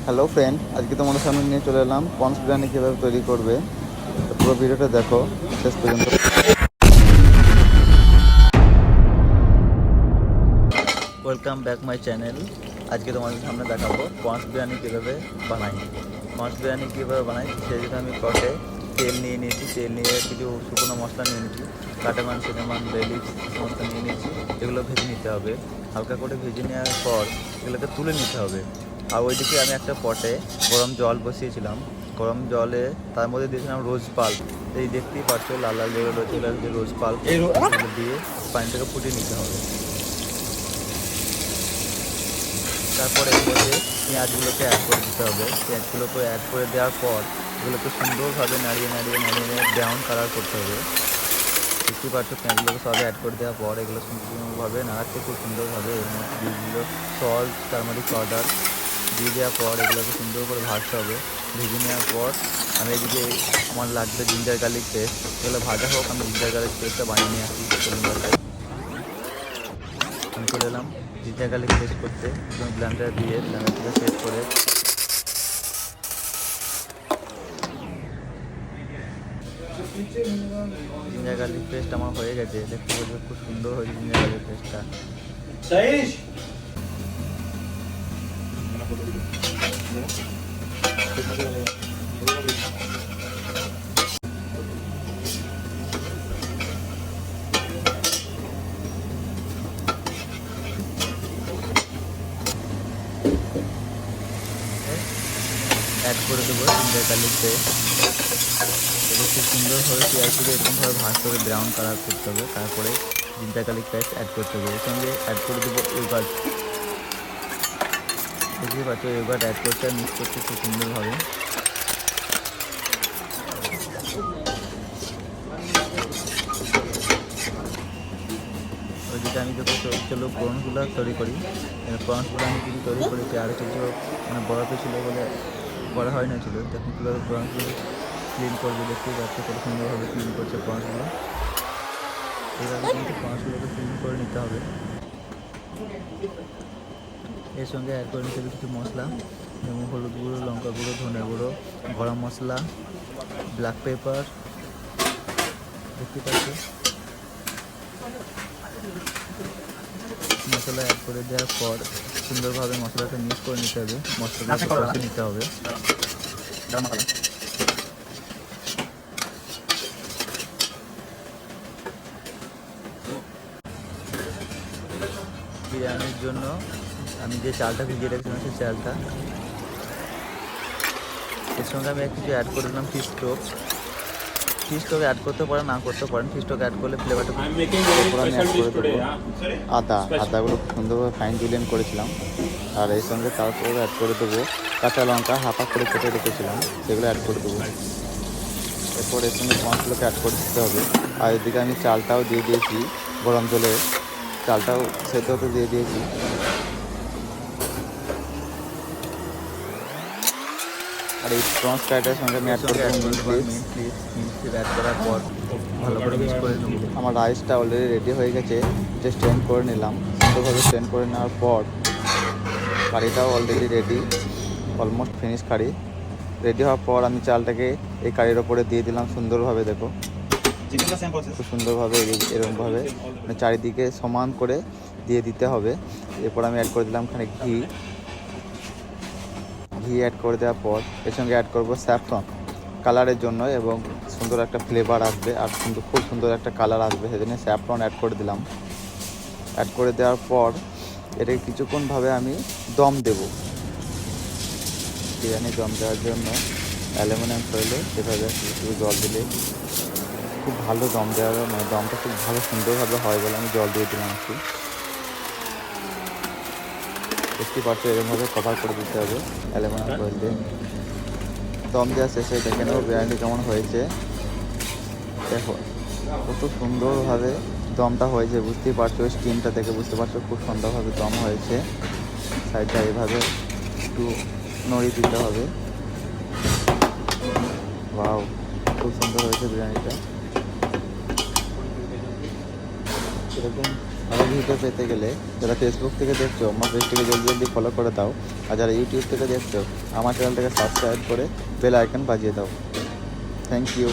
Hello friend, আজকে তোমাদের সামনে নিয়ে চলে এলাম প্রনস বিরিয়ানি কীভাবে তৈরি করবে। তো পুরো ভিডিওটা দেখো শেষ পর্যন্ত। Welcome back my channel. আজকে তোমাদের সামনে দেখাবো প্রনস বিরিয়ানি কীভাবে বানাই। প্রনস বিরিয়ানি কীভাবে বানাই সেই জন্য আমি কটে তেল নিয়ে নিয়েছি। তেল নিয়ে কিছু শুকনো মশলা নিয়ে নিয়েছি, কাটামান সিনেমান বেলিফ সমস্ত নিয়ে নিয়েছি। এগুলো ভেজে নিতে হবে। হালকা করে ভেজে নেওয়ার পর এগুলোকে তুলে নিতে হবে। আর ওইদিকে আমি একটা পটে গরম জল বসিয়েছিলাম। গরম জলে তার মধ্যে দিয়েছিলাম রোজ পাল্প। এই দেখতেই পাচ্ছ লাল লাল যেগুলো রয়েছে রোজ পাল্প দিয়ে পানিটাকে ফুটিয়ে নিতে হবে। তারপরে এর মধ্যে পেঁয়াজগুলোকে অ্যাড করে দিতে হবে। পেঁয়াজগুলোকে অ্যাড করে দেওয়ার পর এগুলোকে সুন্দরভাবে নাড়িয়ে ব্রাউন কালার করতে হবে। দেখতেই পাচ্ছ পেঁয়াজগুলোকে সব অ্যাড করে দেওয়ার পর এগুলো সুন্দরভাবে নাড়াচ্ছে খুব সুন্দরভাবে। এর মধ্যে দিয়ে দিল সল্ট, টারমারিক পাউডার দিয়ে দেওয়ার পর এগুলোকে সুন্দর করে ভাজতে হবে। ভেজে নেওয়ার পর আমি এদিকে আমার লাগবে জিঞ্জার গার্লিক পেস্ট। এগুলো ভাজা হোক, আমি জিঞ্জার গার্লিক পেস্টটা বানিয়ে নিয়ে আসি। আমি চলে এলাম জিঞ্জার গার্লিক পেস্ট করতে। ব্লেন্ডার দিয়ে ব্লেন্ডারটা সেট করে জিঞ্জার গার্লিক পেস্ট আমার হয়ে গেছে। দেখতে পাচ্ছি খুব সুন্দর হয়েছে জিঞ্জার গার্লিক পেস্টটা। অ্যাড করে দেবো জিঞ্জার গার্লিক পেস্ট। এটা খুব সুন্দরভাবে পেঁয়াজগুলো এরকমভাবে ভাজতে হবে, ব্রাউন কালার করতে হবে। তারপরে জিঞ্জার গার্লিক পেস্ট অ্যাড করতে হবে। এর সঙ্গে অ্যাড করে দেবো ইয়োগার্ট। দেখতেই পাচ্ছ ইয়োগার্ট অ্যাড করতে আর মিক্স করতে খুব সুন্দরভাবে। ওইদিকে আমি যখন চলো প্রনসগুলো তৈরি করি। প্রনসগুলো আমি কিছু তৈরি করেছি, আর কিছু মানে বরফে ছিল বলে করা হয় না ছিল। তখন কীভাবে প্রনসগুলো ক্লিন করবে দেখতেই পাচ্ছ কত সুন্দরভাবে ক্লিন করছে প্রনসগুলো। এইভাবে কিন্তু প্রনসগুলোকে ক্লিন করে নিতে হবে। এর সঙ্গে অ্যাড করে নিতে হবে কিছু মশলা, যেমন হলুদ গুঁড়ো, লঙ্কা গুঁড়ো, ধনে গুঁড়ো, গরম মশলা, ব্ল্যাক পেপার। দেখতে পাচ্ছ মশলা অ্যাড করে দেওয়ার পর সুন্দরভাবে মশলাটা মিক্স করে নিতে হবে। মশলাটা কষে নিতে হবে। বিরিয়ানির জন্য আমি যে চালটা ভিজিয়ে রেখেছিলাম সেই চালটা, এর সঙ্গে আমি কিছু অ্যাড করে দিলাম fish stock. Fish stock add করতে পারেন, না করতে পারেন। ফিশ স্টক অ্যাড করলে ফ্লেভারটা আমি অ্যাড করে দেবো আদাগুলো খুব সুন্দরভাবে ফাইন জুলিয়ান করেছিলাম। আর এর সঙ্গে তারপর অ্যাড করে দেবো কাঁচা লঙ্কা হাফ করে কেটে রেখেছিলাম, সেগুলো অ্যাড করে দেবো। এরপর এর সঙ্গে প্রনসগুলোকে অ্যাড করে দিতে হবে। আর এদিকে আমি চালটাও দিয়ে দিয়েছি গরম জলে, চালটাও সেদ্ধ হতে দিয়ে দিয়েছি। আর এই প্রনস ফ্রাইডের সঙ্গে আমি অ্যাড করে দেবো অ্যাড করার পর ভালো করে মিক্স করে নেব। আমার রাইসটা অলরেডি রেডি হয়ে গেছে, এটা স্ট্রেন করে নিলাম। সুন্দরভাবে স্ট্রেন করে নেওয়ার পর কারিটাও অলরেডি রেডি, অলমোস্ট ফিনিশ কারি। রেডি হওয়ার পর আমি চালটাকে এই কারির ওপরে দিয়ে দিলাম সুন্দরভাবে। দেখো খুব সুন্দরভাবে এরকমভাবে মানে চারিদিকে সমান করে দিয়ে দিতে হবে। এরপর আমি অ্যাড করে দিলাম এখানে ঘি অ্যাড করে দেওয়ার পর এর সঙ্গে অ্যাড করবো স্যাফরন কালারের জন্য, এবং সুন্দর একটা ফ্লেভার আসবে আর খুব সুন্দর একটা কালার আসবে, সেজন্য স্যাফরন অ্যাড করে দিলাম। অ্যাড করে দেওয়ার পর এটাকে কিছুক্ষণভাবে আমি দম দেব। বিরিয়ানি দম দেওয়ার জন্য অ্যালুমিনিয়াম ফয়েলে সেভাবে একটু জল দিলে খুব ভালো দম দেওয়া হবে, মানে দমটা খুব ভালো সুন্দরভাবে হয় বলে আমি জল দিয়ে দিলাম একটু। দেখতে পাচ্ছ এরকমভাবে কভার করে দিতে হবে অ্যালুমিনিয়াম ফয়েল দিয়ে। দম দেওয়া শেষে দেখে নেবো বিরিয়ানি কেমন হয়েছে। দেখো কত সুন্দরভাবে দমটা হয়েছে, বুঝতেই পারছো স্টিমটা দেখে বুঝতে পারছো খুব সুন্দরভাবে দম হয়েছে। সাইডটা এভাবে একটু নড়িয়ে দিতে হবে। ওয়াও, খুব সুন্দর হয়েছে বিরিয়ানিটা। এরকম আরও ভিডিও পেতে গেলে যারা ফেসবুক থেকে দেখছো আমার পেজটিকে জলদি জলদি ফলো করে দাও, আর যারা ইউটিউব থেকে দেখছো আমার চ্যানেলটাকে সাবস্ক্রাইব করে বেল আইকন বাজিয়ে দাও। Thank you.